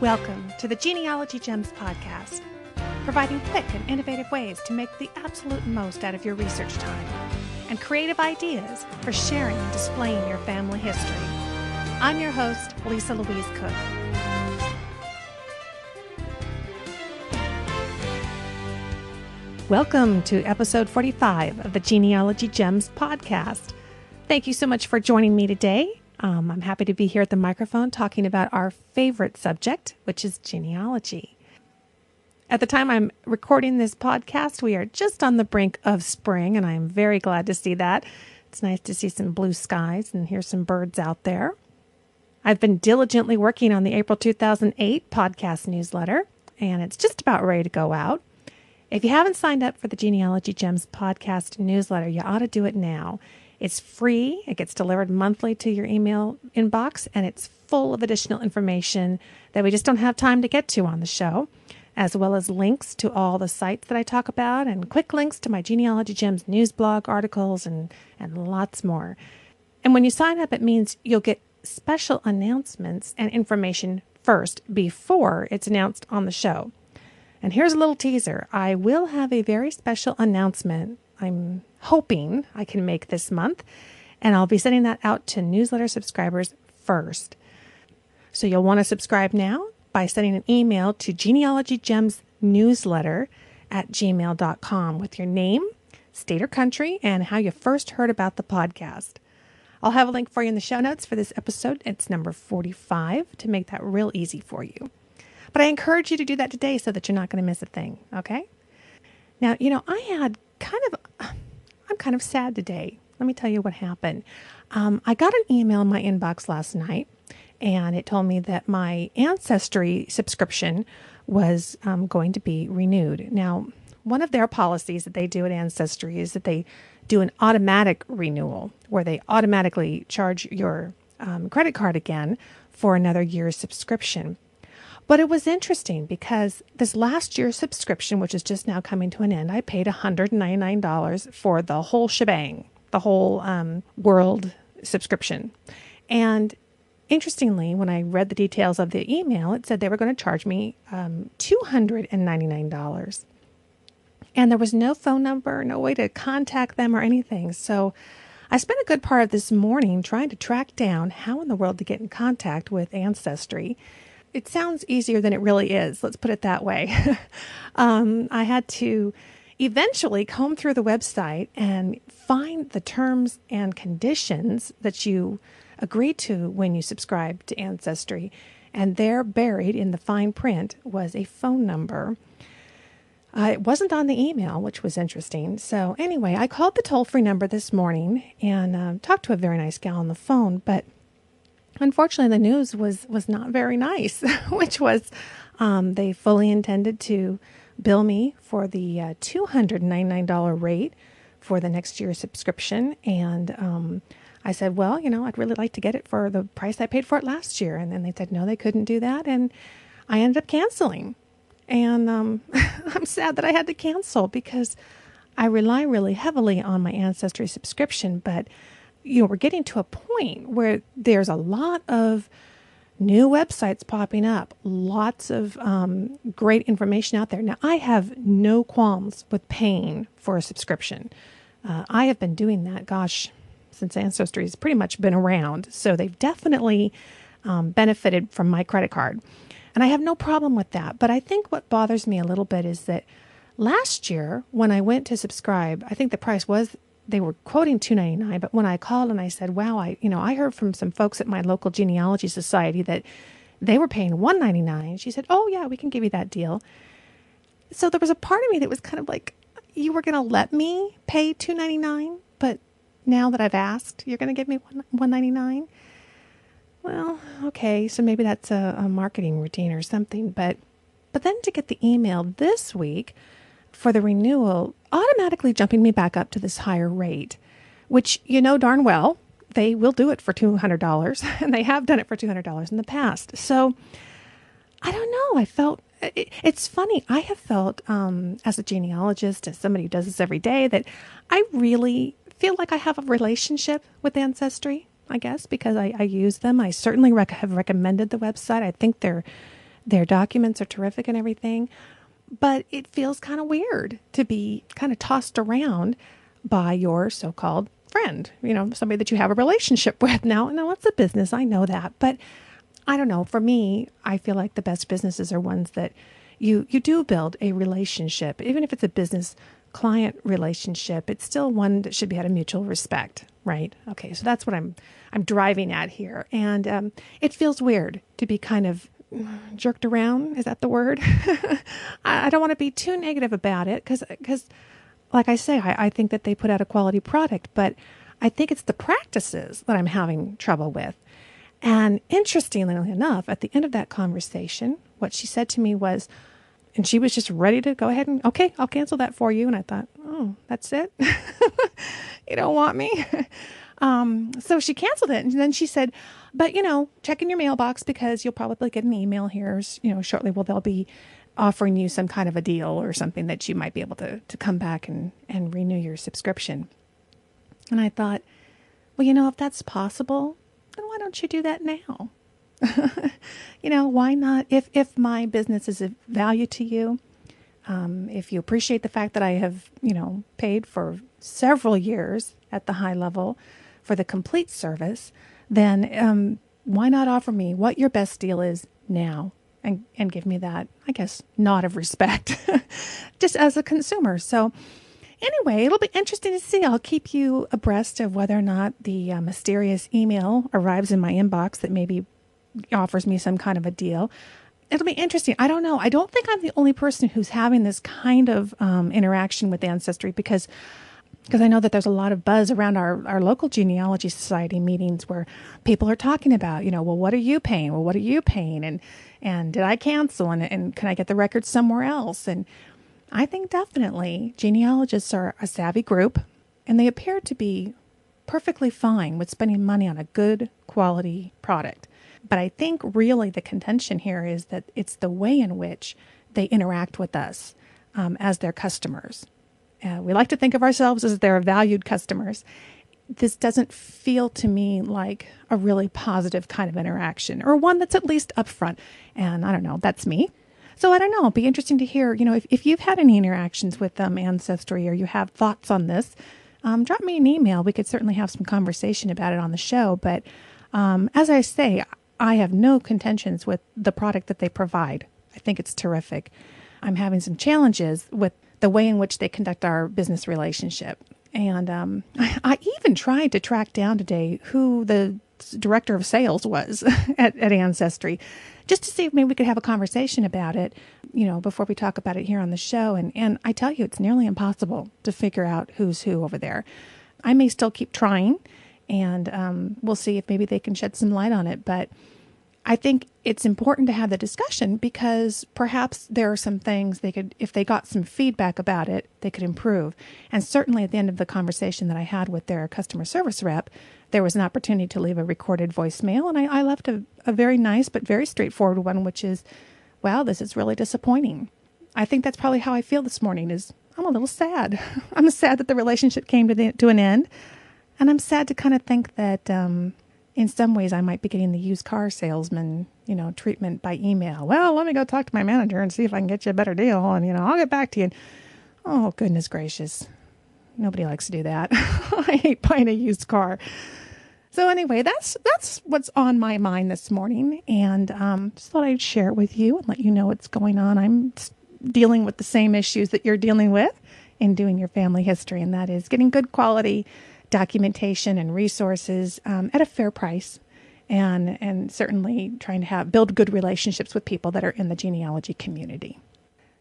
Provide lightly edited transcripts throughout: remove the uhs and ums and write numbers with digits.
Welcome to the Genealogy Gems podcast, providing quick and innovative ways to make the absolute most out of your research time and creative ideas for sharing and displaying your family history. I'm your host, Lisa Louise Cook. Welcome to episode 45 of the Genealogy Gems podcast. Thank you so much for joining me today. I'm happy to be here at the microphone talking about our favorite subject, which is genealogy. At the time I'm recording this podcast, we are just on the brink of spring, and I'm very glad to see that. It's nice to see some blue skies and hear some birds out there. I've been diligently working on the April 2008 podcast newsletter, and it's just about ready to go out. If you haven't signed up for the Genealogy Gems podcast newsletter, you ought to do it now. It's free. It gets delivered monthly to your email inbox, and it's full of additional information that we just don't have time to get to on the show, as well as links to all the sites that I talk about and quick links to my Genealogy Gems news blog articles and lots more. And when you sign up, it means you'll get special announcements and information first before it's announced on the show. And here's a little teaser. I will have a very special announcement I'm hoping I can make this month, and I'll be sending that out to newsletter subscribers first. So you'll want to subscribe now by sending an email to genealogygemsnewsletter@gmail.com with your name, state or country, and how you first heard about the podcast. I'll have a link for you in the show notes for this episode. It's number 45 to make that real easy for you. But I encourage you to do that today so that you're not going to miss a thing, okay? Now, I'm kind of sad today. Let me tell you what happened. I got an email in my inbox last night, and it told me that my Ancestry subscription was going to be renewed. Now, one of their policies that they do at Ancestry is that they do an automatic renewal, where they automatically charge your credit card again for another year's subscription. But it was interesting because this last year's subscription, which is just now coming to an end, I paid $199 for the whole shebang, the whole world subscription. And interestingly, when I read the details of the email, it said they were going to charge me $299. And there was no phone number, no way to contact them or anything. So I spent a good part of this morning trying to track down how in the world to get in contact with Ancestry. It sounds easier than it really is. Let's put it that way. I had to eventually comb through the website and find the terms and conditions that you agree to when you subscribe to Ancestry. And there, buried in the fine print, was a phone number. It wasn't on the email, which was interesting. So anyway, I called the toll-free number this morning and talked to a very nice gal on the phone, but unfortunately, the news was not very nice, which was they fully intended to bill me for the $299 rate for the next year's subscription. And I said, well, I'd really like to get it for the price I paid for it last year. And then they said, no, they couldn't do that. And I ended up canceling. And I'm sad that I had to cancel because I rely really heavily on my Ancestry subscription, but we're getting to a point where there's a lot of new websites popping up, lots of great information out there. Now, I have no qualms with paying for a subscription. I have been doing that, since Ancestry has pretty much been around. So they've definitely benefited from my credit card. And I have no problem with that. But I think what bothers me a little bit is that last year, when I went to subscribe, I think the price was, they were quoting $299, but when I called and I said, wow, I heard from some folks at my local genealogy society that they were paying $199. She said, oh yeah, we can give you that deal. So there was a part of me that was kind of like, you were going to let me pay $299, but now that I've asked, you're going to give me $199? Well, okay, so maybe that's a marketing routine or something, but then to get the email this week for the renewal, automatically jumping me back up to this higher rate, which darn well, they will do it for $200, and they have done it for $200 in the past. So I don't know. I felt, it's funny. I have felt as a genealogist, as somebody who does this every day, that I really feel like I have a relationship with Ancestry, I guess, because I use them. I certainly have recommended the website. I think they're Their documents are terrific and everything, but it feels kind of weird to be kind of tossed around by your so-called friend, somebody that you have a relationship with now. Now, it's a business. I know that. But I don't know. For me, I feel like the best businesses are ones that you do build a relationship. Even if it's a business client relationship, it's still one that should be out of mutual respect, right? Okay, so that's what I'm driving at here. And it feels weird to be kind of jerked around. Is that the word? I don't want to be too negative about it because like I say, I think that they put out a quality product, but I think it's the practices that I'm having trouble with. And interestingly enough, at the end of that conversation, what she said to me was, and she was just ready to go ahead and, okay, I'll cancel that for you. And I thought, oh, that's it? You don't want me? So she canceled it. And then she said, but, check in your mailbox because you'll probably get an email here, shortly. Well, they'll be offering you some kind of a deal or something that you might be able to come back and renew your subscription. And I thought, well, if that's possible, then why don't you do that now? Why not? If my business is of value to you, if you appreciate the fact that I have, paid for several years at the high level for the complete service, then why not offer me what your best deal is now and give me that, I guess, nod of respect just as a consumer. So anyway, it'll be interesting to see. I'll keep you abreast of whether or not the mysterious email arrives in my inbox that maybe offers me some kind of a deal. It'll be interesting. I don't know. I don't think I'm the only person who's having this kind of interaction with Ancestry because I know that there's a lot of buzz around our local genealogy society meetings where people are talking about, well, what are you paying? Well, what are you paying? And did I cancel? And can I get the records somewhere else? And I think definitely genealogists are a savvy group, and they appear to be perfectly fine with spending money on a good quality product. But I think really the contention here is that it's the way in which they interact with us as their customers. We like to think of ourselves as their valued customers. This doesn't feel to me like a really positive kind of interaction, or one that's at least upfront. And I don't know, that's me. So I don't know, it'll be interesting to hear, if you've had any interactions with Ancestry or you have thoughts on this, drop me an email. We could certainly have some conversation about it on the show. But as I say, I have no contentions with the product that they provide. I think it's terrific. I'm having some challenges with the way in which they conduct our business relationship. And I even tried to track down today who the director of sales was at Ancestry, just to see if maybe we could have a conversation about it, before we talk about it here on the show. And I tell you, it's nearly impossible to figure out who's who over there. I may still keep trying, and we'll see if maybe they can shed some light on it. But I think it's important to have the discussion because perhaps there are some things they could, if they got some feedback about it, they could improve. And certainly at the end of the conversation that I had with their customer service rep, there was an opportunity to leave a recorded voicemail. And I left a very nice but very straightforward one, which is, wow, this is really disappointing. I think that's probably how I feel this morning is I'm a little sad. I'm sad that the relationship came to an end. And I'm sad to kind of think that in some ways I might be getting the used car salesman, treatment by email. Well, let me go talk to my manager and see if I can get you a better deal. And, I'll get back to you. And, oh, goodness gracious. Nobody likes to do that. I hate buying a used car. So anyway, that's what's on my mind this morning. And just thought I'd share it with you and let you know what's going on. I'm dealing with the same issues that you're dealing with in doing your family history. And that is getting good quality documentation and resources at a fair price, and certainly trying to build good relationships with people that are in the genealogy community.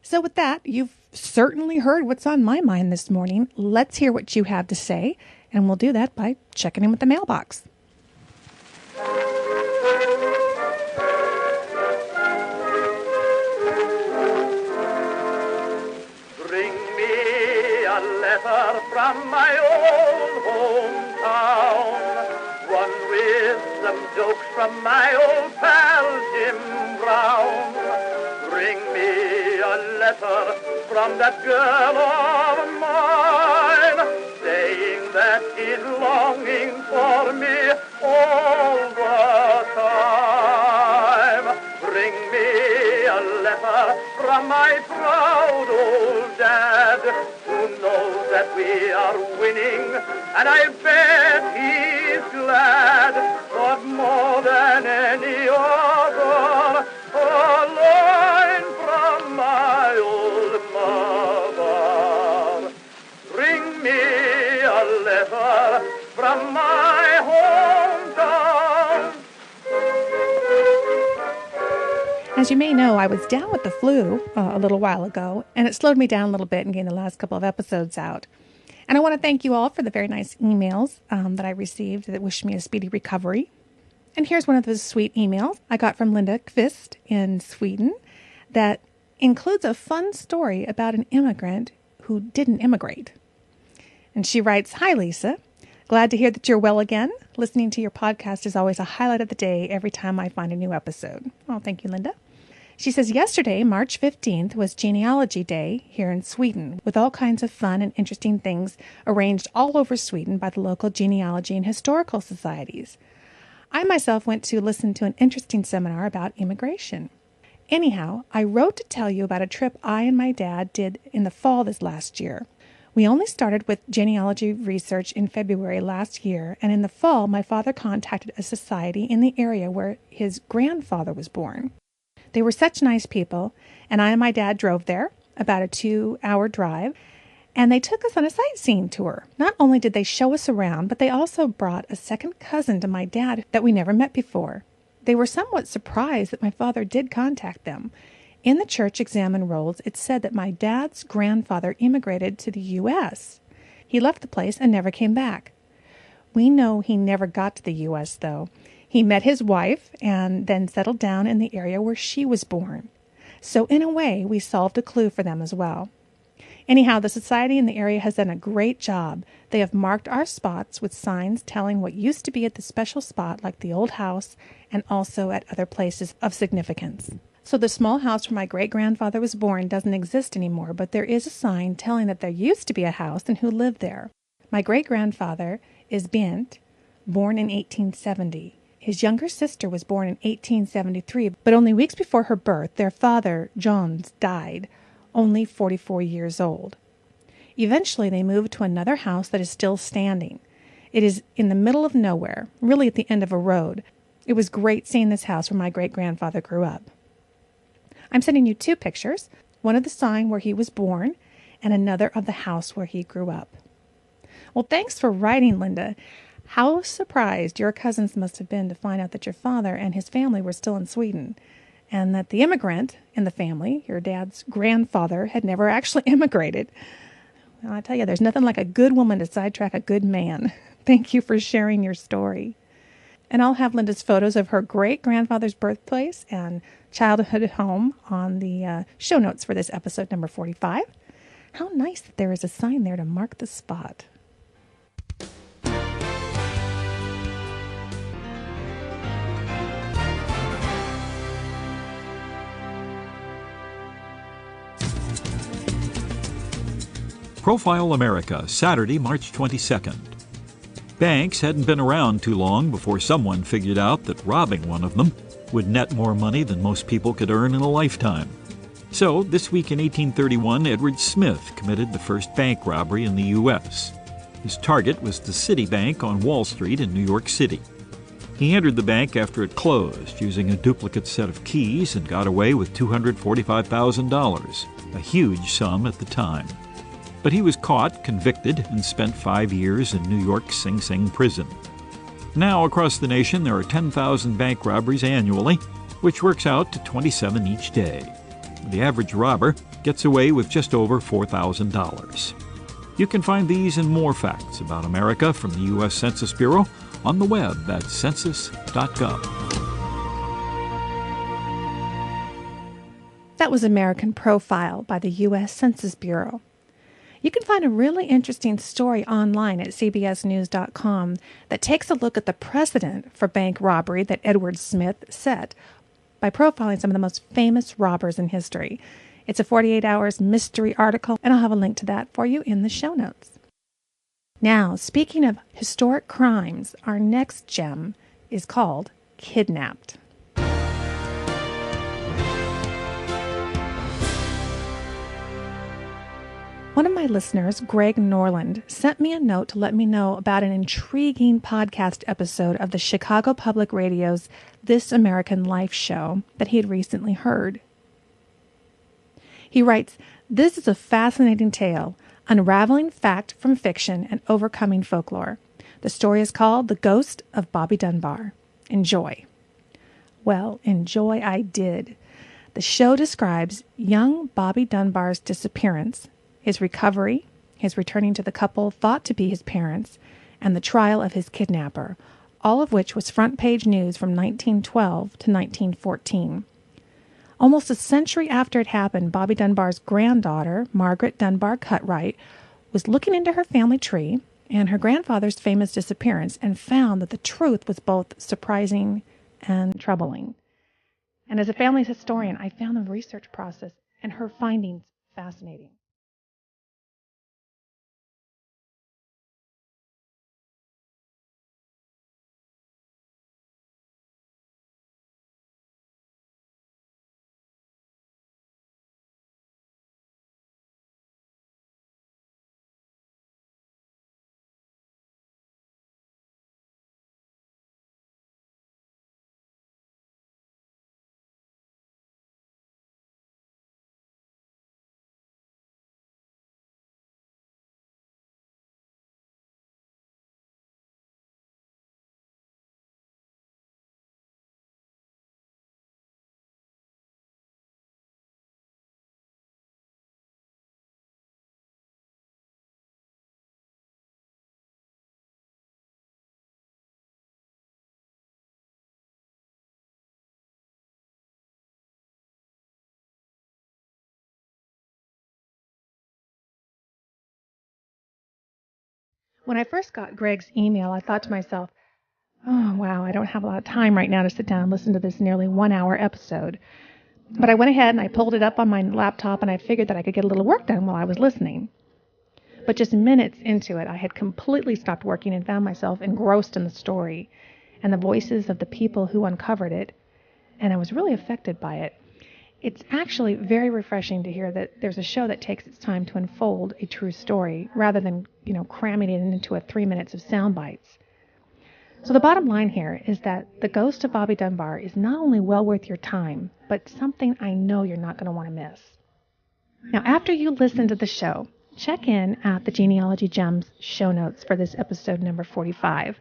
So with that, you've certainly heard what's on my mind this morning. Let's hear what you have to say, and we'll do that by checking in with the mailbox. Bring me a letter from my old hometown, one with some jokes from my old pal Jim Brown. Bring me a letter from that girl of mine, saying that she's longing for me all the time. Bring me a letter from my proud old dad, who knows that we are winning, and I bet he's glad, but more than any other, a line from my old mother. Bring me a letter from my hometown. As you may know, I was down with the flu a little while ago, and it slowed me down a little bit in getting the last couple of episodes out. And I want to thank you all for the very nice emails that I received that wished me a speedy recovery. And here's one of those sweet emails I got from Linda Kvist in Sweden that includes a fun story about an immigrant who didn't immigrate. And she writes, "Hi, Lisa. Glad to hear that you're well again. Listening to your podcast is always a highlight of the day every time I find a new episode." Oh, thank you, Linda. She says, yesterday, March 15th, was Genealogy Day here in Sweden, with all kinds of fun and interesting things arranged all over Sweden by the local genealogy and historical societies. I myself went to listen to an interesting seminar about immigration. Anyhow, I wrote to tell you about a trip I and my dad did in the fall this last year. We only started with genealogy research in February last year, and in the fall, my father contacted a society in the area where his grandfather was born. They were such nice people, and I and my dad drove there, about a 2-hour drive, and they took us on a sightseeing tour. Not only did they show us around, but they also brought a second cousin to my dad that we never met before. They were somewhat surprised that my father did contact them. In the church examen rolls, it said that my dad's grandfather immigrated to the U.S. He left the place and never came back. We know he never got to the U.S., though. He met his wife and then settled down in the area where she was born. So in a way, we solved a clue for them as well. Anyhow, the society in the area has done a great job. They have marked our spots with signs telling what used to be at the special spot, like the old house, and also at other places of significance. So the small house where my great-grandfather was born doesn't exist anymore, but there is a sign telling that there used to be a house and who lived there. My great-grandfather is Bent, born in 1870. His younger sister was born in 1873, but only weeks before her birth, their father, Johns, died, only 44 years old. Eventually, they moved to another house that is still standing. It is in the middle of nowhere, really at the end of a road. It was great seeing this house where my great-grandfather grew up. I'm sending you 2 pictures, one of the sign where he was born and another of the house where he grew up. Well, thanks for writing, Linda. How surprised your cousins must have been to find out that your father and his family were still in Sweden, and that the immigrant in the family, your dad's grandfather, had never actually immigrated. Well, I tell you, there's nothing like a good woman to sidetrack a good man. Thank you for sharing your story. And I'll have Linda's photos of her great-grandfather's birthplace and childhood home on the show notes for this episode number 45. How nice that there is a sign there to mark the spot. Profile America, Saturday, March 22nd. Banks hadn't been around too long before someone figured out that robbing one of them would net more money than most people could earn in a lifetime. So, this week in 1831, Edward Smith committed the first bank robbery in the U.S. His target was the Citibank on Wall Street in New York City. He entered the bank after it closed using a duplicate set of keys and got away with $245,000, a huge sum at the time. But he was caught, convicted, and spent 5 years in New York's Sing Sing prison. Now, across the nation, there are 10,000 bank robberies annually, which works out to 27 each day. The average robber gets away with just over $4,000. You can find these and more facts about America from the U.S. Census Bureau on the web at census.gov. That was American Profile by the U.S. Census Bureau. You can find a really interesting story online at cbsnews.com that takes a look at the precedent for bank robbery that Edward Smith set by profiling some of the most famous robbers in history. It's a 48 Hours Mystery Article, and I'll have a link to that for you in the show notes. Now, speaking of historic crimes, our next gem is called Kidnapped. One of my listeners, Greg Norland, sent me a note to let me know about an intriguing podcast episode of the Chicago Public Radio's This American Life show that he had recently heard. He writes, "This is a fascinating tale, unraveling fact from fiction and overcoming folklore. The story is called The Ghost of Bobby Dunbar. Enjoy." Well, enjoy I did. The show describes young Bobby Dunbar's disappearance, his recovery, his returning to the couple thought to be his parents, and the trial of his kidnapper, all of which was front-page news from 1912 to 1914. Almost a century after it happened, Bobby Dunbar's granddaughter, Margaret Dunbar Cutright, was looking into her family tree and her grandfather's famous disappearance and found that the truth was both surprising and troubling. And as a family historian, I found the research process and her findings fascinating. When I first got Greg's email, I thought to myself, oh, wow, I don't have a lot of time right now to sit down and listen to this nearly 1-hour episode. But I went ahead and I pulled it up on my laptop and I figured that I could get a little work done while I was listening. But just minutes into it, I had completely stopped working and found myself engrossed in the story and the voices of the people who uncovered it, and I was really affected by it. It's actually very refreshing to hear that there's a show that takes its time to unfold a true story rather than, cramming it into 3 minutes of sound bites. So the bottom line here is that The Ghost of Bobby Dunbar is not only well worth your time, but something I know you're not going to want to miss. Now, after you listen to the show, check in at the Genealogy Gems show notes for this episode number 45.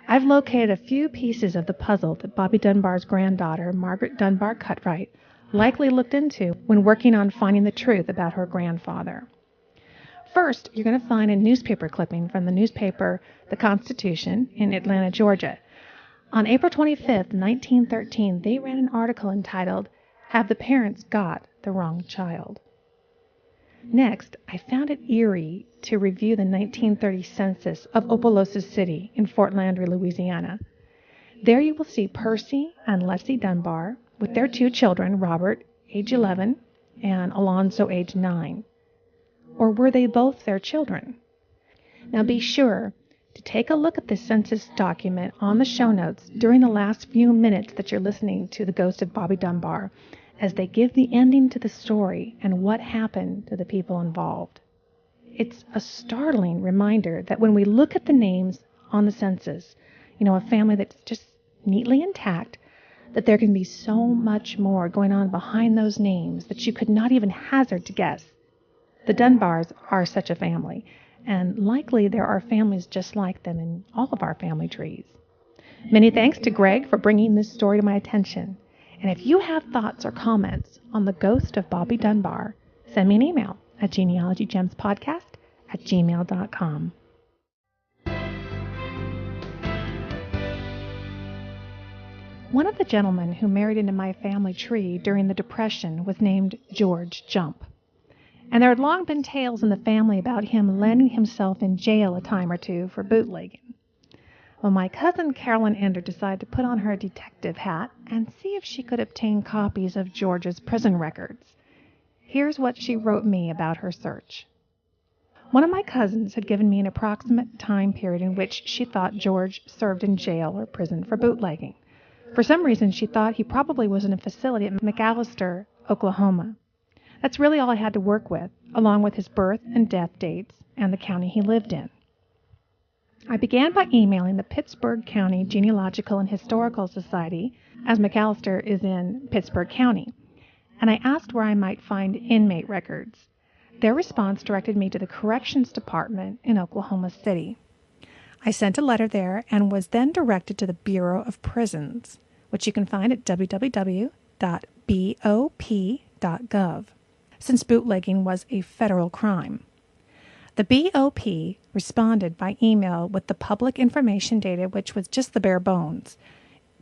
I've located a few pieces of the puzzle that Bobby Dunbar's granddaughter, Margaret Dunbar Cutright, likely looked into when working on finding the truth about her grandfather. First, you're going to find a newspaper clipping from the newspaper The Constitution in Atlanta, Georgia. On April 25th, 1913, they ran an article entitled, "Have the Parents Got the Wrong Child?" Next, I found it eerie to review the 1930 census of Opelousas City in Fort Landry, Louisiana. There you will see Percy and Leslie Dunbar with their 2 children, Robert, age 11, and Alonzo, age 9. Or were they both their children? Now be sure to take a look at this census document on the show notes during the last few minutes that you're listening to The Ghost of Bobby Dunbar, as they give the ending to the story and what happened to the people involved. It's a startling reminder that when we look at the names on the census, a family that's just neatly intact, that there can be so much more going on behind those names that you could not even hazard to guess. The Dunbars are such a family, and likely there are families just like them in all of our family trees. Many thanks to Greg for bringing this story to my attention. And if you have thoughts or comments on The Ghost of Bobby Dunbar, send me an email at genealogygemspodcast@gmail.com. One of the gentlemen who married into my family tree during the Depression was named George Jump. And there had long been tales in the family about him landing himself in jail a time or two for bootlegging. Well, my cousin Carolyn Ender decided to put on her detective hat and see if she could obtain copies of George's prison records. Here's what she wrote me about her search. One of my cousins had given me an approximate time period in which she thought George served in jail or prison for bootlegging. For some reason, she thought he probably was in a facility at McAllister, Oklahoma. That's really all I had to work with, along with his birth and death dates and the county he lived in. I began by emailing the Pittsburgh County Genealogical and Historical Society, as McAllister is in Pittsburgh County, and I asked where I might find inmate records. Their response directed me to the Corrections Department in Oklahoma City. I sent a letter there and was then directed to the Bureau of Prisons, which you can find at www.bop.gov, since bootlegging was a federal crime. The BOP responded by email with the public information data, which was just the bare bones.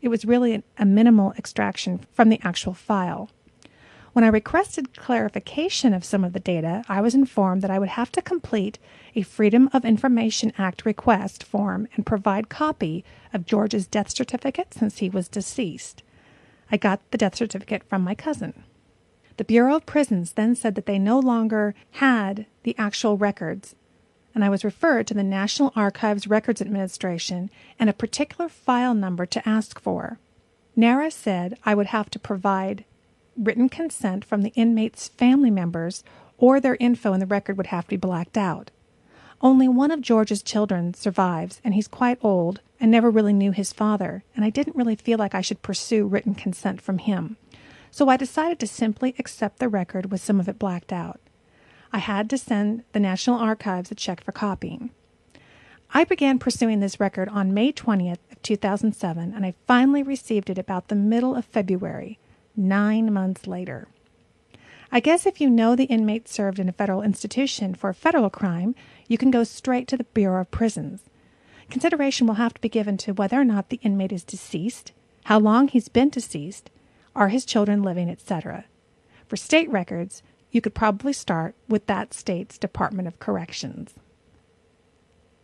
It was really a minimal extraction from the actual file. When I requested clarification of some of the data, I was informed that I would have to complete a Freedom of Information Act request form and provide copy of George's death certificate since he was deceased. I got the death certificate from my cousin. The Bureau of Prisons then said that they no longer had the actual records, and I was referred to the National Archives Records Administration and a particular file number to ask for. NARA said I would have to provide written consent from the inmates' family members, or their info in the record would have to be blacked out. Only one of George's children survives, and he's quite old and never really knew his father, and I didn't really feel like I should pursue written consent from him. So I decided to simply accept the record with some of it blacked out. I had to send the National Archives a check for copying. I began pursuing this record on May 20th of 2007, and I finally received it about the middle of February, 9 months later. I guess if you know the inmate served in a federal institution for a federal crime, you can go straight to the Bureau of Prisons. Consideration will have to be given to whether or not the inmate is deceased, how long he's been deceased, are his children living, etc. For state records, you could probably start with that state's Department of Corrections.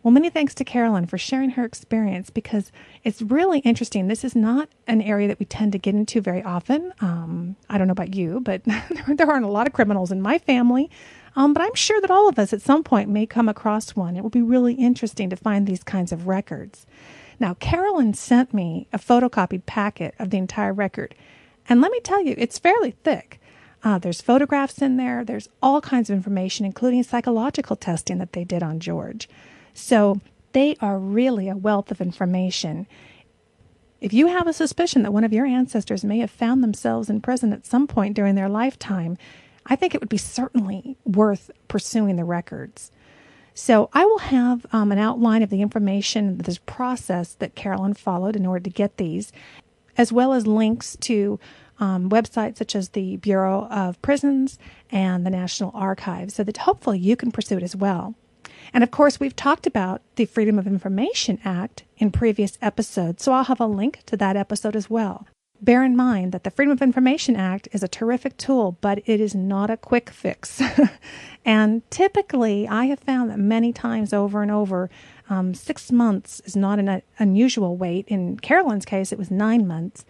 Well, many thanks to Carolyn for sharing her experience, because it's really interesting. This is not an area that we tend to get into very often. I don't know about you, but there aren't a lot of criminals in my family. But I'm sure that all of us at some point may come across one. It will be really interesting to find these kinds of records. Now, Carolyn sent me a photocopied packet of the entire record. And let me tell you, it's fairly thick. There's photographs in there. There's all kinds of information, including psychological testing that they did on George. So they are really a wealth of information. If you have a suspicion that one of your ancestors may have found themselves in prison at some point during their lifetime, I think it would be certainly worth pursuing the records. So I will have an outline of the information, this process that Carolyn followed in order to get these, as well as links to websites such as the Bureau of Prisons and the National Archives, so that hopefully you can pursue it as well. And of course, we've talked about the Freedom of Information Act in previous episodes, so I'll have a link to that episode as well. Bear in mind that the Freedom of Information Act is a terrific tool, but it is not a quick fix. And typically, I have found that many times over and over, 6 months is not an unusual wait. In Carolyn's case, it was 9 months.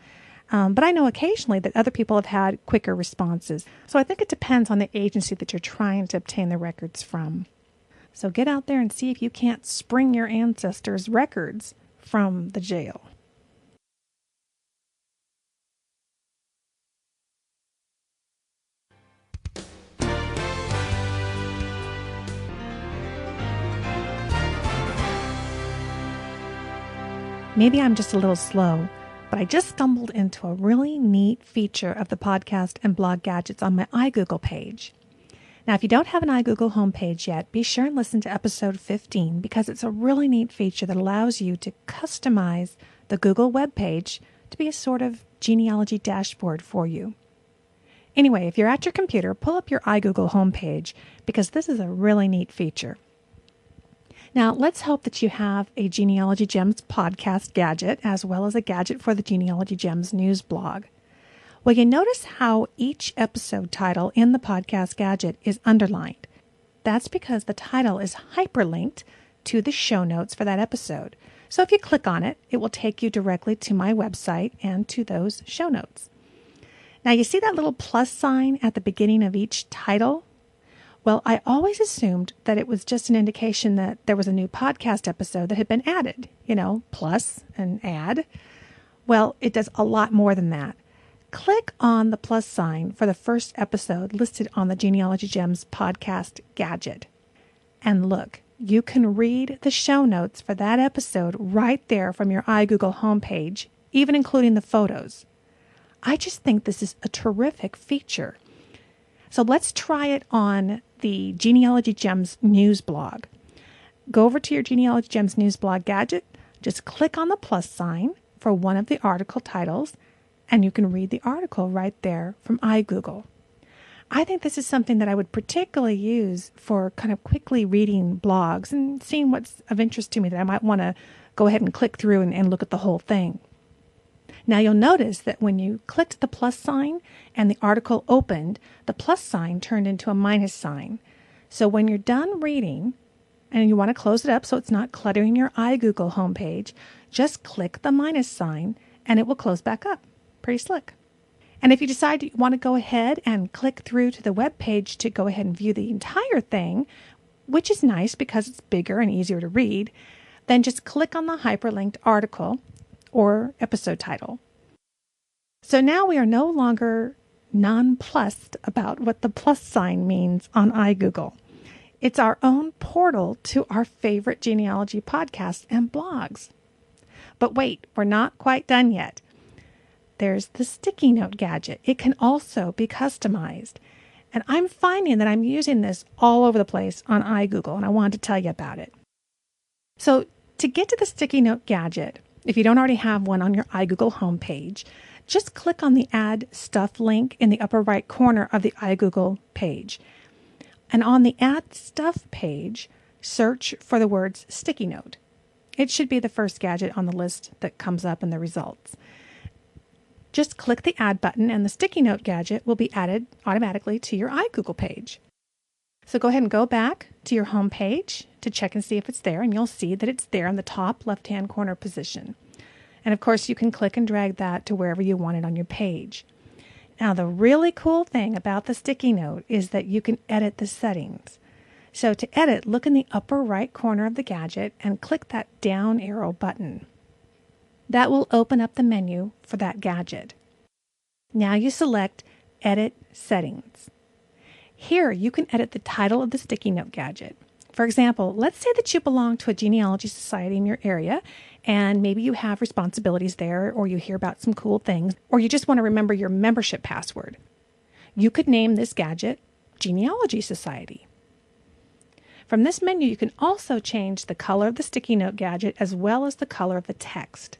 But I know occasionally that other people have had quicker responses. So I think it depends on the agency that you're trying to obtain the records from. So get out there and see if you can't spring your ancestors' records from the jail. Maybe I'm just a little slow, but I just stumbled into a really neat feature of the podcast and blog gadgets on my iGoogle page. Now, if you don't have an iGoogle homepage yet, be sure and listen to episode 15, because it's a really neat feature that allows you to customize the Google web page to be a sort of genealogy dashboard for you. Anyway, if you're at your computer, pull up your iGoogle homepage, because this is a really neat feature. Now, let's hope that you have a Genealogy Gems podcast gadget, as well as a gadget for the Genealogy Gems news blog. Well, you notice how each episode title in the podcast gadget is underlined. That's because the title is hyperlinked to the show notes for that episode. So if you click on it, it will take you directly to my website and to those show notes. Now, you see that little plus sign at the beginning of each title? Well, I always assumed that it was just an indication that there was a new podcast episode that had been added, plus and add. Well, it does a lot more than that. click on the plus sign for the first episode listed on the Genealogy Gems podcast gadget. And look, you can read the show notes for that episode right there from your iGoogle homepage, even including the photos. I just think this is a terrific feature. So let's try it on the Genealogy Gems news blog. Go over to your Genealogy Gems news blog gadget, just click on the plus sign for one of the article titles, and you can read the article right there from iGoogle. I think this is something that I would particularly use for kind of quickly reading blogs and seeing what's of interest to me that I might want to go ahead and click through and look at the whole thing. Now you'll notice that when you clicked the plus sign and the article opened, the plus sign turned into a minus sign. So when you're done reading and you want to close it up so it's not cluttering your iGoogle homepage, just click the minus sign and it will close back up. Pretty slick. And if you decide you want to go ahead and click through to the web page to go ahead and view the entire thing, which is nice because it's bigger and easier to read, then just click on the hyperlinked article or episode title. So now we are no longer nonplussed about what the plus sign means on iGoogle. It's our own portal to our favorite genealogy podcasts and blogs. But wait, we're not quite done yet. There's the sticky note gadget. It can also be customized. And I'm finding that I'm using this all over the place on iGoogle, and I wanted to tell you about it. So to get to the sticky note gadget, if you don't already have one on your iGoogle homepage, just click on the Add Stuff link in the upper right corner of the iGoogle page. And on the Add Stuff page, search for the words sticky note. It should be the first gadget on the list that comes up in the results. Just click the Add button and the sticky note gadget will be added automatically to your iGoogle page. So go ahead and go back to your home page to check and see if it's there, and you'll see that it's there in the top left-hand corner position. And of course, you can click and drag that to wherever you want it on your page. Now, the really cool thing about the sticky note is that you can edit the settings. So to edit, look in the upper right corner of the gadget and click that down arrow button. That will open up the menu for that gadget. Now you select Edit Settings. Here you can edit the title of the sticky note gadget. For example, let's say that you belong to a genealogy society in your area, and maybe you have responsibilities there, or you hear about some cool things, or you just want to remember your membership password. You could name this gadget Genealogy Society. From this menu, you can also change the color of the sticky note gadget as well as the color of the text.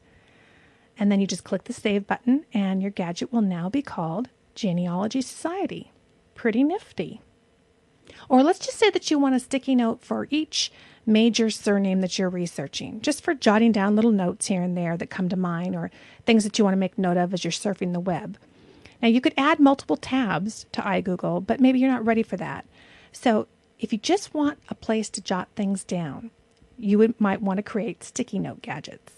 And then you just click the Save button, and your gadget will now be called Genealogy Society. Pretty nifty. Or let's just say that you want a sticky note for each major surname that you're researching, just for jotting down little notes here and there that come to mind, or things that you want to make note of as you're surfing the web. Now, you could add multiple tabs to iGoogle, but maybe you're not ready for that. So if you just want a place to jot things down, you might want to create sticky note gadgets.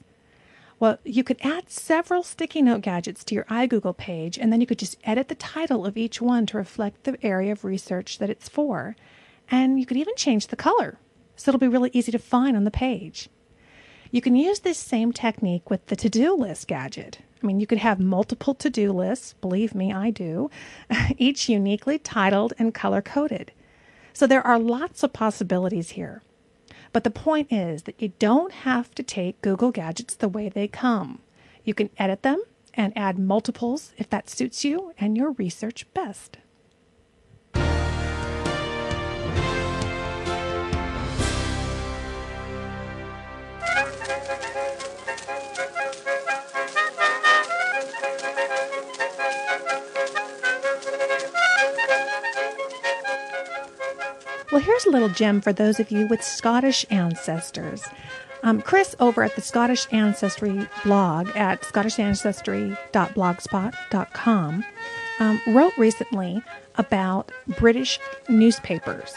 Well, you could add several sticky note gadgets to your iGoogle page, and then you could just edit the title of each one to reflect the area of research that it's for. And you could even change the color, so it'll be really easy to find on the page. You can use this same technique with the to-do list gadget. I mean, you could have multiple to-do lists, believe me, I do, each uniquely titled and color-coded. So there are lots of possibilities here. But the point is that you don't have to take Google gadgets the way they come. You can edit them and add multiples if that suits you and your research best. Well, here's a little gem for those of you with Scottish ancestors. Chris over at the Scottish Ancestry blog at scottishancestry.blogspot.com wrote recently about British newspapers.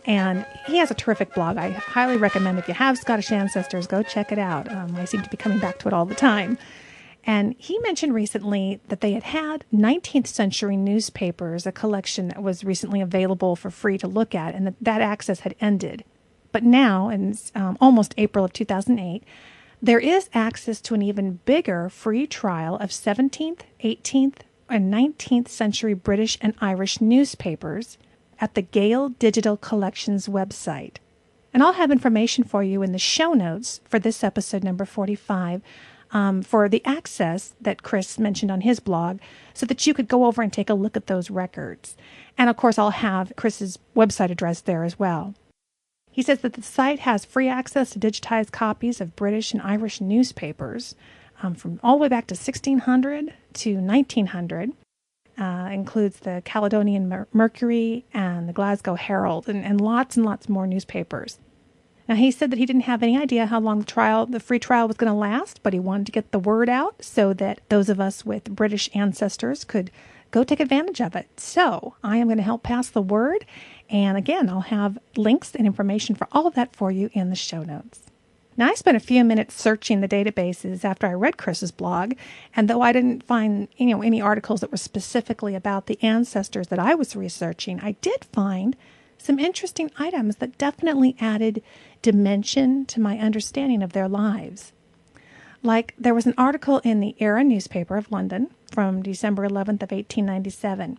And he has a terrific blog. I highly recommend if you have Scottish ancestors, go check it out. I seem to be coming back to it all the time. And he mentioned recently that they had 19th century newspapers, a collection that was recently available for free to look at, and that access had ended. But now, in almost April of 2008, there is access to an even bigger free trial of 17th, 18th, and 19th century British and Irish newspapers at the Gale Digital Collections website. And I'll have information for you in the show notes for this episode number 45 for the access that Chris mentioned on his blog so that you could go over and take a look at those records. And of course, I'll have Chris's website address there as well. He says that the site has free access to digitized copies of British and Irish newspapers from all the way back to 1600 to 1900. Includes the Caledonian Mercury and the Glasgow Herald and lots more newspapers. Now, he said that he didn't have any idea how long the free trial was going to last, but he wanted to get the word out so that those of us with British ancestors could go take advantage of it. So I am going to help pass the word. And again, I'll have links and information for all of that for you in the show notes. Now, I spent a few minutes searching the databases after I read Chris's blog, and though I didn't find any articles that were specifically about the ancestors that I was researching, I did find some interesting items that definitely added dimension to my understanding of their lives. Like, there was an article in the Era newspaper of London from December 11th of 1897.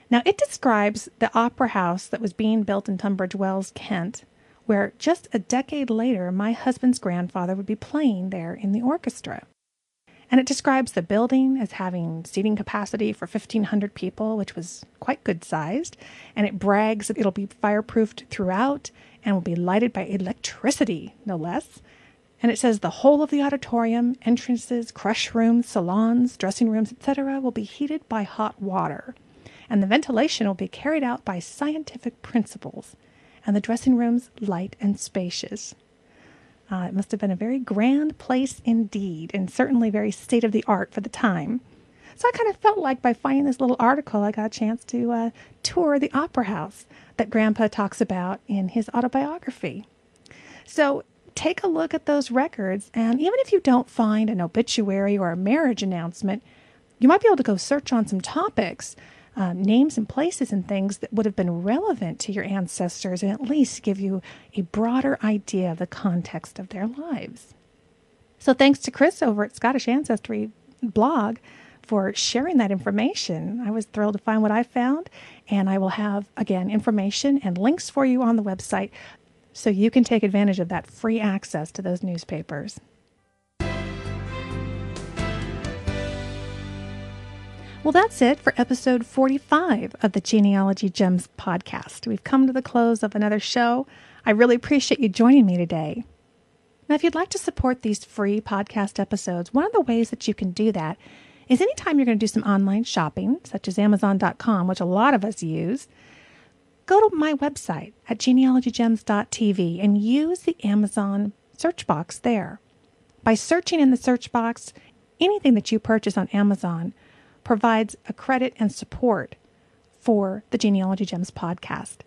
Now, it describes the opera house that was being built in Tunbridge Wells, Kent, where just a decade later, my husband's grandfather would be playing there in the orchestra. And it describes the building as having seating capacity for 1,500 people, which was quite good sized. And it brags that it'll be fireproofed throughout and will be lighted by electricity, no less. And it says the whole of the auditorium, entrances, crush rooms, salons, dressing rooms, etc. will be heated by hot water. And the ventilation will be carried out by scientific principles. And the dressing rooms light and spacious. It must have been a very grand place indeed, and certainly very state-of-the-art for the time. So I kind of felt like by finding this little article, I got a chance to tour the opera house that Grandpa talks about in his autobiography. So take a look at those records, and even if you don't find an obituary or a marriage announcement, you might be able to go search on some topics, names and places and things that would have been relevant to your ancestors and at least give you a broader idea of the context of their lives. So thanks to Chris over at Scottish Ancestry blog for sharing that information. I was thrilled to find what I found, and I will have, again, information and links for you on the website so you can take advantage of that free access to those newspapers. Well, that's it for episode 45 of the Genealogy Gems podcast. We've come to the close of another show. I really appreciate you joining me today. Now, if you'd like to support these free podcast episodes, one of the ways that you can do that is anytime you're going to do some online shopping, such as Amazon.com, which a lot of us use, go to my website at genealogygems.tv and use the Amazon search box there. By searching in the search box, anything that you purchase on Amazon provides a credit and support for the Genealogy Gems podcast.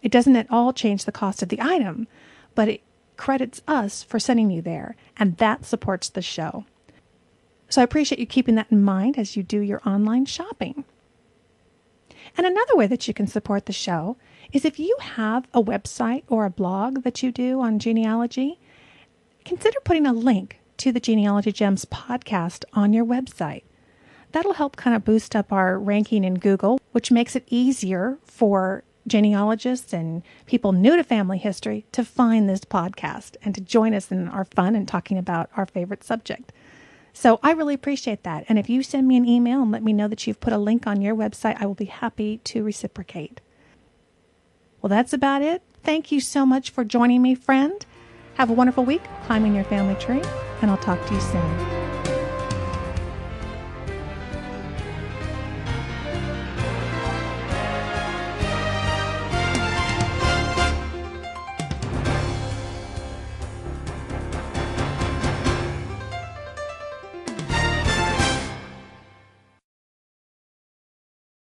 It doesn't at all change the cost of the item, but it credits us for sending you there, and that supports the show. So I appreciate you keeping that in mind as you do your online shopping. And another way that you can support the show is if you have a website or a blog that you do on genealogy, consider putting a link to the Genealogy Gems podcast on your website. That'll help kind of boost up our ranking in Google, which makes it easier for genealogists and people new to family history to find this podcast and to join us in our fun and talking about our favorite subject. So I really appreciate that. And if you send me an email and let me know that you've put a link on your website, I will be happy to reciprocate. Well, that's about it. Thank you so much for joining me, friend. Have a wonderful week climbing your family tree, and I'll talk to you soon.